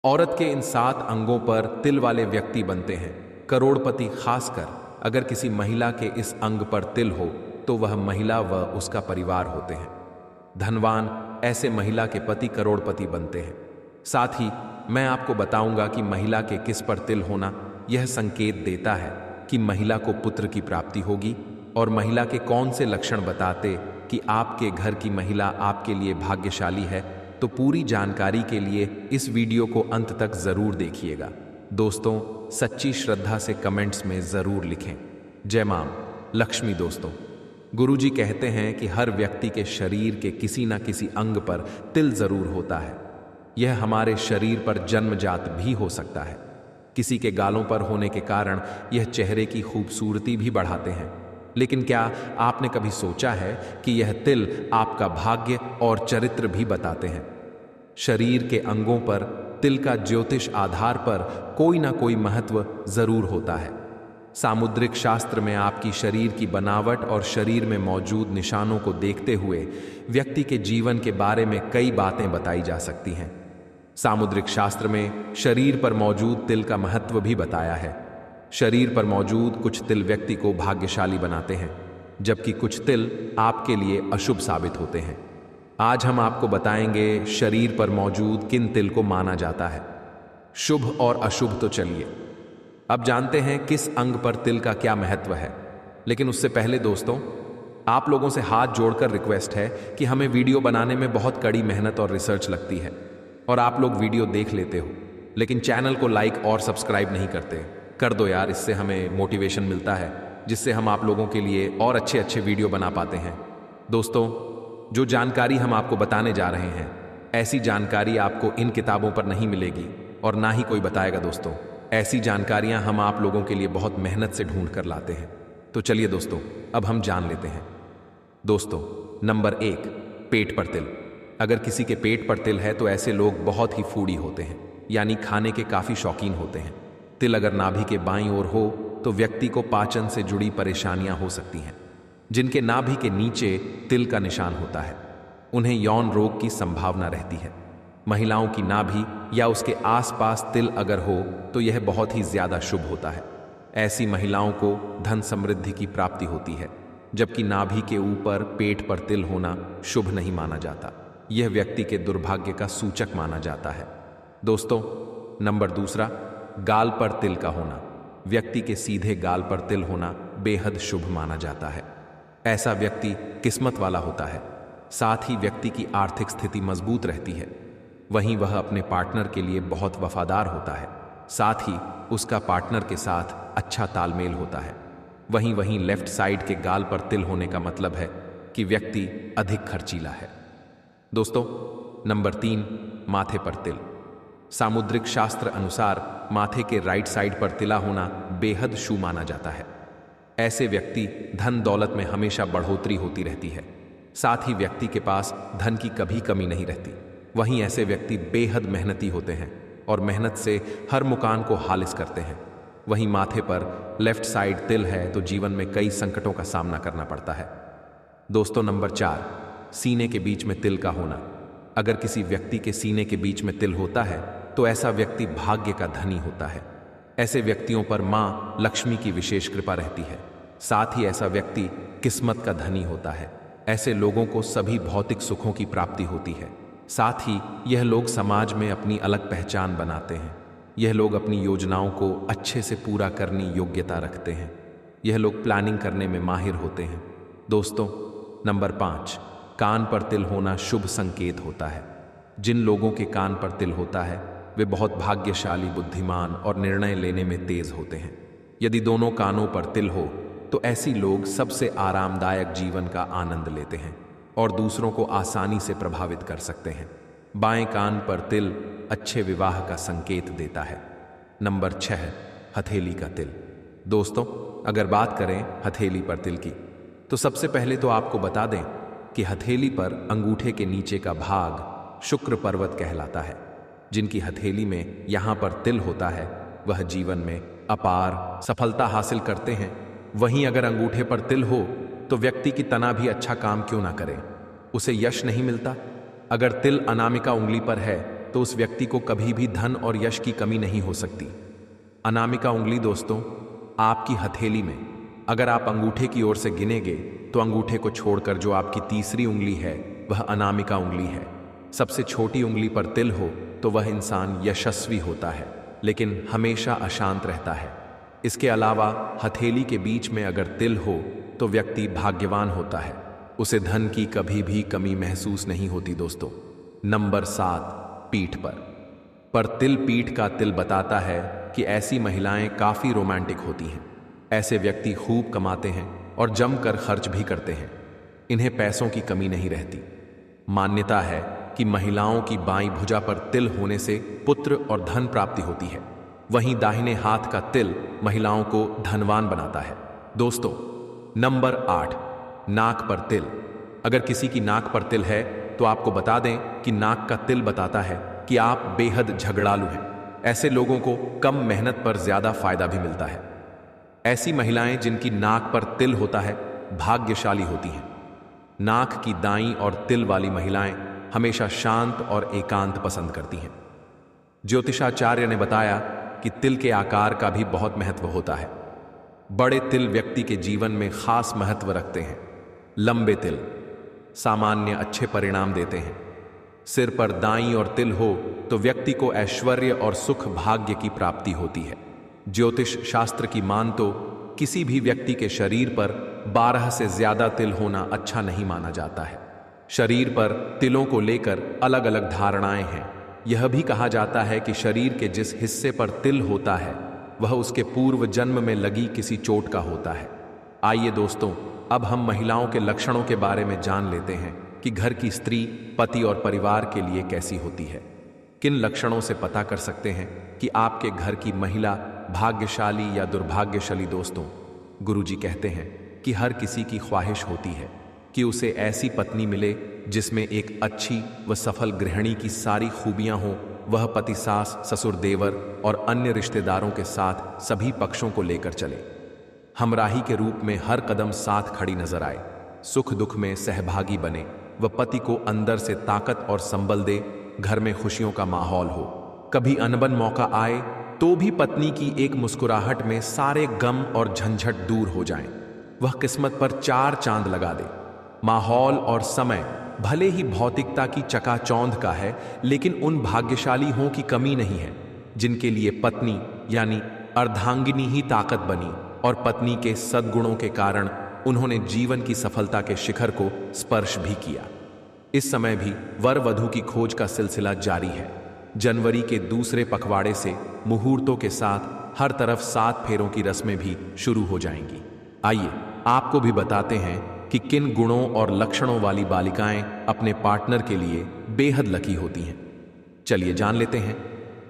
औरत के इन 7 अंगों पर तिल वाले व्यक्ति बनते हैं। करोड़पति, खासकर अगर किसी महिला के इस अंग पर तिल हो तो वह महिला व उसका परिवार होते हैं। धनवान, ऐसे महिला के पति करोड़पति बनते हैं। साथ ही मैं आपको बताऊंगा कि महिला के किस पर तिल होना यह संकेत देता है कि महिला को पुत्र की प्राप्ति होगी, और महिला के कौन से लक्षण बताते कि आपके घर की महिला आपके लिए भाग्यशाली है। तो पूरी जानकारी के लिए इस वीडियो को अंत तक जरूर देखिएगा। दोस्तों, सच्ची श्रद्धा से कमेंट्स में जरूर लिखें, जय मां लक्ष्मी। दोस्तों, गुरुजी कहते हैं कि हर व्यक्ति के शरीर के किसी न किसी अंग पर तिल जरूर होता है। यह हमारे शरीर पर जन्मजात भी हो सकता है। किसी के गालों पर होने के कारण यह चेहरे की खूबसूरती भी बढ़ाते हैं। लेकिन क्या आपने कभी सोचा है कि यह तिल आपका भाग्य और चरित्र भी बताते हैं? शरीर के अंगों पर तिल का ज्योतिष आधार पर कोई ना कोई महत्व जरूर होता है। सामुद्रिक शास्त्र में आपकी शरीर की बनावट और शरीर में मौजूद निशानों को देखते हुए व्यक्ति के जीवन के बारे में कई बातें बताई जा सकती हैं। सामुद्रिक शास्त्र में शरीर पर मौजूद तिल का महत्व भी बताया है। शरीर पर मौजूद कुछ तिल व्यक्ति को भाग्यशाली बनाते हैं, जबकि कुछ तिल आपके लिए अशुभ साबित होते हैं। आज हम आपको बताएंगे शरीर पर मौजूद किन तिल को माना जाता है, शुभ और अशुभ। तो चलिए अब जानते हैं किस अंग पर तिल का क्या महत्व है। लेकिन उससे पहले दोस्तों, आप लोगों से हाथ जोड़कर रिक्वेस्ट है कि हमें वीडियो बनाने में बहुत कड़ी मेहनत और रिसर्च लगती है, और आप लोग वीडियो देख लेते हो लेकिन चैनल को लाइक और सब्सक्राइब नहीं करते। कर दो यार, इससे हमें मोटिवेशन मिलता है, जिससे हम आप लोगों के लिए और अच्छे अच्छे वीडियो बना पाते हैं। दोस्तों, जो जानकारी हम आपको बताने जा रहे हैं, ऐसी जानकारी आपको इन किताबों पर नहीं मिलेगी और ना ही कोई बताएगा। दोस्तों, ऐसी जानकारियां हम आप लोगों के लिए बहुत मेहनत से ढूंढ कर लाते हैं। तो चलिए दोस्तों, अब हम जान लेते हैं। दोस्तों, नंबर 1, पेट पर तिल। अगर किसी के पेट पर तिल है तो ऐसे लोग बहुत ही फूडी होते हैं, यानी खाने के काफी शौकीन होते हैं। तिल अगर नाभि के बाईं ओर हो तो व्यक्ति को पाचन से जुड़ी परेशानियां हो सकती हैं। जिनके नाभि के नीचे तिल का निशान होता है, उन्हें यौन रोग की संभावना रहती है। महिलाओं की नाभि या उसके आसपास तिल अगर हो तो यह बहुत ही ज्यादा शुभ होता है। ऐसी महिलाओं को धन समृद्धि की प्राप्ति होती है, जबकि नाभि के ऊपर पेट पर तिल होना शुभ नहीं माना जाता। यह व्यक्ति के दुर्भाग्य का सूचक माना जाता है। दोस्तों, नंबर 2, गाल पर तिल का होना। व्यक्ति के सीधे गाल पर तिल होना बेहद शुभ माना जाता है। ऐसा व्यक्ति किस्मत वाला होता है। साथ ही व्यक्ति की आर्थिक स्थिति मजबूत रहती है। वहीं वह अपने पार्टनर के लिए बहुत वफादार होता है। साथ ही उसका पार्टनर के साथ अच्छा तालमेल होता है। वहीं लेफ्ट साइड के गाल पर तिल होने का मतलब है कि व्यक्ति अधिक खर्चीला है। दोस्तों, नंबर 3, माथे पर तिल। सामुद्रिक शास्त्र अनुसार माथे के राइट साइड पर तिला होना बेहद शुभ माना जाता है। ऐसे व्यक्ति धन दौलत में हमेशा बढ़ोतरी होती रहती है। साथ ही व्यक्ति के पास धन की कभी कमी नहीं रहती। वहीं ऐसे व्यक्ति बेहद मेहनती होते हैं और मेहनत से हर मुकाम को हासिल करते हैं। वहीं माथे पर लेफ्ट साइड तिल है तो जीवन में कई संकटों का सामना करना पड़ता है। दोस्तों, नंबर 4, सीने के बीच में तिल का होना। अगर किसी व्यक्ति के सीने के बीच में तिल होता है तो ऐसा व्यक्ति भाग्य का धनी होता है। ऐसे व्यक्तियों पर मां लक्ष्मी की विशेष कृपा रहती है। साथ ही ऐसा व्यक्ति किस्मत का धनी होता है। ऐसे लोगों को सभी भौतिक सुखों की प्राप्ति होती है। साथ ही यह लोग समाज में अपनी अलग पहचान बनाते हैं। यह लोग अपनी योजनाओं को अच्छे से पूरा करने योग्यता रखते हैं। यह लोग प्लानिंग करने में माहिर होते हैं। दोस्तों, नंबर 5, कान पर तिल होना शुभ संकेत होता है। जिन लोगों के कान पर तिल होता है वे बहुत भाग्यशाली, बुद्धिमान और निर्णय लेने में तेज होते हैं। यदि दोनों कानों पर तिल हो तो ऐसी लोग सबसे आरामदायक जीवन का आनंद लेते हैं और दूसरों को आसानी से प्रभावित कर सकते हैं। बाएं कान पर तिल अच्छे विवाह का संकेत देता है। नंबर 6, हथेली का तिल। दोस्तों, अगर बात करें हथेली पर तिल की तो सबसे पहले तो आपको बता दें कि हथेली पर अंगूठे के नीचे का भाग शुक्र पर्वत कहलाता है। जिनकी हथेली में यहां पर तिल होता है वह जीवन में अपार सफलता हासिल करते हैं। वहीं अगर अंगूठे पर तिल हो तो व्यक्ति की तना भी अच्छा काम क्यों ना करे, उसे यश नहीं मिलता। अगर तिल अनामिका उंगली पर है तो उस व्यक्ति को कभी भी धन और यश की कमी नहीं हो सकती। अनामिका उंगली दोस्तों, आपकी हथेली में अगर आप अंगूठे की ओर से गिनेंगे तो अंगूठे को छोड़कर जो आपकी तीसरी उंगली है वह अनामिका उंगली है। सबसे छोटी उंगली पर तिल हो तो वह इंसान यशस्वी होता है, लेकिन हमेशा अशांत रहता है। इसके अलावा हथेली के बीच में अगर तिल हो तो व्यक्ति भाग्यवान होता है, उसे धन की कभी भी कमी महसूस नहीं होती दोस्तों। नंबर 7, पीठ पर तिल। पीठ का तिल बताता है कि ऐसी महिलाएं काफी रोमांटिक होती हैं। ऐसे व्यक्ति खूब कमाते हैं और जमकर खर्च भी करते हैं। इन्हें पैसों की कमी नहीं रहती। मान्यता है कि महिलाओं की बाईं भुजा पर तिल होने से पुत्र और धन प्राप्ति होती है। वहीं दाहिने हाथ का तिल महिलाओं को धनवान बनाता है। दोस्तों, नंबर 8, नाक पर तिल। अगर किसी की नाक पर तिल है तो आपको बता दें कि नाक का तिल बताता है कि आप बेहद झगड़ालू हैं। ऐसे लोगों को कम मेहनत पर ज्यादा फायदा भी मिलता है। ऐसी महिलाएं जिनकी नाक पर तिल होता है भाग्यशाली होती हैं। नाक की दाईं और तिल वाली महिलाएं हमेशा शांत और एकांत पसंद करती हैं। ज्योतिषाचार्य ने बताया कि तिल के आकार का भी बहुत महत्व होता है। बड़े तिल व्यक्ति के जीवन में खास महत्व रखते हैं। लंबे तिल सामान्य अच्छे परिणाम देते हैं। सिर पर दाईं और तिल हो तो व्यक्ति को ऐश्वर्य और सुख भाग्य की प्राप्ति होती है। ज्योतिष शास्त्र की मान तो किसी भी व्यक्ति के शरीर पर 12 से ज्यादा तिल होना अच्छा नहीं माना जाता है। शरीर पर तिलों को लेकर अलग अलग धारणाएं हैं। यह भी कहा जाता है कि शरीर के जिस हिस्से पर तिल होता है वह उसके पूर्व जन्म में लगी किसी चोट का होता है। आइए दोस्तों, अब हम महिलाओं के लक्षणों के बारे में जान लेते हैं कि घर की स्त्री पति और परिवार के लिए कैसी होती है। किन लक्षणों से पता कर सकते हैं कि आपके घर की महिला भाग्यशाली या दुर्भाग्यशाली। दोस्तों, गुरुजी कहते हैं कि हर किसी की ख्वाहिश होती है कि उसे ऐसी पत्नी मिले जिसमें एक अच्छी व सफल गृहिणी की सारी खूबियां हों। वह पति, सास, ससुर, देवर और अन्य रिश्तेदारों के साथ सभी पक्षों को लेकर चले। हमराही के रूप में हर कदम साथ खड़ी नजर आए। सुख दुख में सहभागी बने व पति को अंदर से ताकत और संबल दे। घर में खुशियों का माहौल हो। कभी अनबन मौका आए तो भी पत्नी की एक मुस्कुराहट में सारे गम और झंझट दूर हो जाएं। वह किस्मत पर 4 चांद लगा दे। माहौल और समय भले ही भौतिकता की चकाचौंध का है, लेकिन उन भाग्यशाली हों की कमी नहीं है जिनके लिए पत्नी यानी अर्धांगिनी ही ताकत बनी और पत्नी के सद्गुणों के कारण उन्होंने जीवन की सफलता के शिखर को स्पर्श भी किया। इस समय भी वर वधू की खोज का सिलसिला जारी है। जनवरी के दूसरे पखवाड़े से मुहूर्तों के साथ हर तरफ 7 फेरों की रस्में भी शुरू हो जाएंगी। आइए आपको भी बताते हैं कि किन गुणों और लक्षणों वाली बालिकाएं अपने पार्टनर के लिए बेहद लकी होती हैं। चलिए जान लेते हैं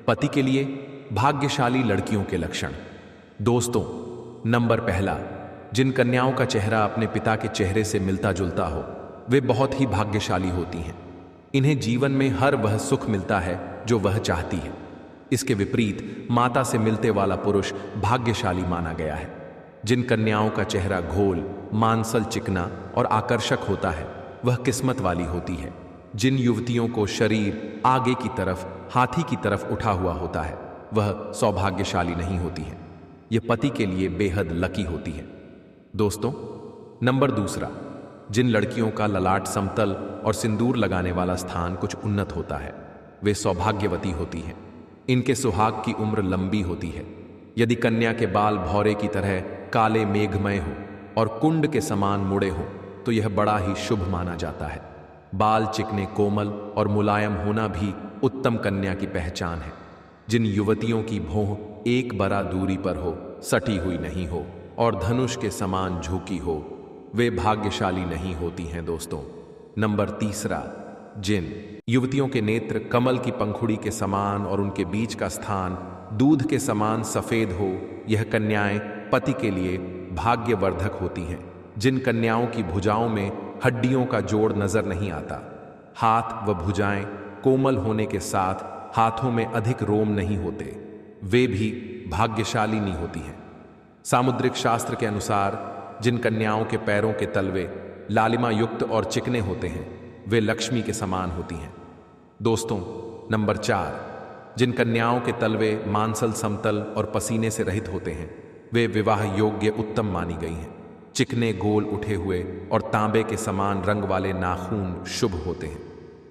पति के लिए भाग्यशाली लड़कियों के लक्षण। दोस्तों, नंबर 1, जिन कन्याओं का चेहरा अपने पिता के चेहरे से मिलता जुलता हो वे बहुत ही भाग्यशाली होती हैं। इन्हें जीवन में हर वह सुख मिलता है जो वह चाहती है। इसके विपरीत माता से मिलते वाला पुरुष भाग्यशाली माना गया है। जिन कन्याओं का चेहरा घोल, मांसल, चिकना और आकर्षक होता है वह किस्मत वाली होती है। जिन युवतियों को शरीर आगे की तरफ हाथी की तरफ उठा हुआ होता है वह सौभाग्यशाली नहीं होती है। यह पति के लिए बेहद लकी होती है। दोस्तों, नंबर 2, जिन लड़कियों का ललाट समतल और सिंदूर लगाने वाला स्थान कुछ उन्नत होता है वे सौभाग्यवती होती हैं। इनके सुहाग की उम्र लंबी होती है। यदि कन्या के बाल भौरे की तरह काले मेघमय हो और कुंड के समान मुड़े हो तो यह बड़ा ही शुभ माना जाता है। बाल चिकने, कोमल और मुलायम होना भी उत्तम कन्या की पहचान है। जिन युवतियों की भौं एक बरा दूरी पर हो, सटी हुई नहीं हो और धनुष के समान झुकी हो वे भाग्यशाली नहीं होती हैं। दोस्तों, नंबर 3, जिन युवतियों के नेत्र कमल की पंखुड़ी के समान और उनके बीच का स्थान दूध के समान सफेद हो, यह कन्याएं पति के लिए भाग्यवर्धक होती हैं। जिन कन्याओं की भुजाओं में हड्डियों का जोड़ नजर नहीं आता, हाथ व भुजाएं कोमल होने के साथ हाथों में अधिक रोम नहीं होते, वे भी भाग्यशाली नहीं होती हैं। सामुद्रिक शास्त्र के अनुसार जिन कन्याओं के पैरों के तलवे लालिमा युक्त और चिकने होते हैं वे लक्ष्मी के समान होती हैं। दोस्तों, नंबर 4, जिन कन्याओं के तलवे मांसल समतल और पसीने से रहित होते हैं वे विवाह योग्य उत्तम मानी गई हैं। चिकने गोल उठे हुए और तांबे के समान रंग वाले नाखून शुभ होते हैं।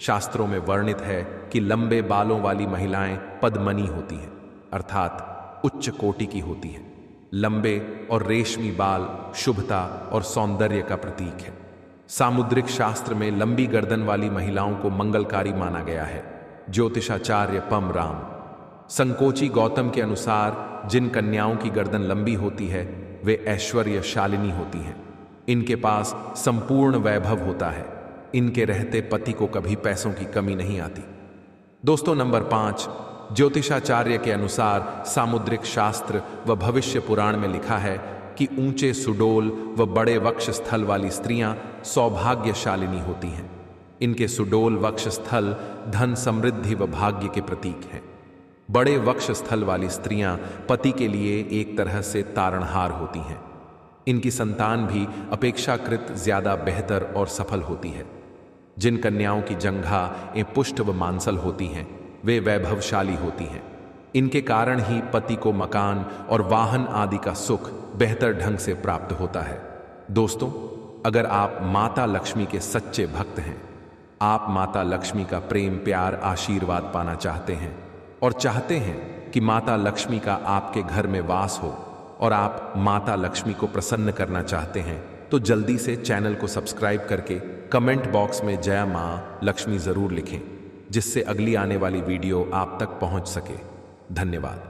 शास्त्रों में वर्णित है कि लंबे बालों वाली महिलाएं पद्मनी होती हैं, अर्थात उच्च कोटि की होती हैं। लंबे और रेशमी बाल शुभता और सौंदर्य का प्रतीक है। सामुद्रिक शास्त्र में लंबी गर्दन वाली महिलाओं को मंगलकारी माना गया है। ज्योतिषाचार्य पम राम संकोची गौतम के अनुसार जिन कन्याओं की गर्दन लंबी होती है वे ऐश्वर्यशालिनी होती हैं। इनके पास संपूर्ण वैभव होता है। इनके रहते पति को कभी पैसों की कमी नहीं आती। दोस्तों, नंबर 5, ज्योतिषाचार्य के अनुसार सामुद्रिक शास्त्र व भविष्य पुराण में लिखा है कि ऊंचे सुडोल व बड़े वक्ष स्थल वाली स्त्रियां सौभाग्यशालिनी होती हैं। इनके सुडोल वक्ष स्थल धन, समृद्धि व भाग्य के प्रतीक हैं। बड़े वक्ष स्थल वाली स्त्रियां पति के लिए एक तरह से तारणहार होती हैं। इनकी संतान भी अपेक्षाकृत ज्यादा बेहतर और सफल होती है। जिन कन्याओं की जंघा पुष्ट व मांसल होती हैं वे वैभवशाली होती हैं। इनके कारण ही पति को मकान और वाहन आदि का सुख बेहतर ढंग से प्राप्त होता है। दोस्तों, अगर आप माता लक्ष्मी के सच्चे भक्त हैं, आप माता लक्ष्मी का प्रेम, प्यार, आशीर्वाद पाना चाहते हैं और चाहते हैं कि माता लक्ष्मी का आपके घर में वास हो और आप माता लक्ष्मी को प्रसन्न करना चाहते हैं, तो जल्दी से चैनल को सब्सक्राइब करके कमेंट बॉक्स में जय मां लक्ष्मी जरूर लिखें, जिससे अगली आने वाली वीडियो आप तक पहुंच सके। धन्यवाद।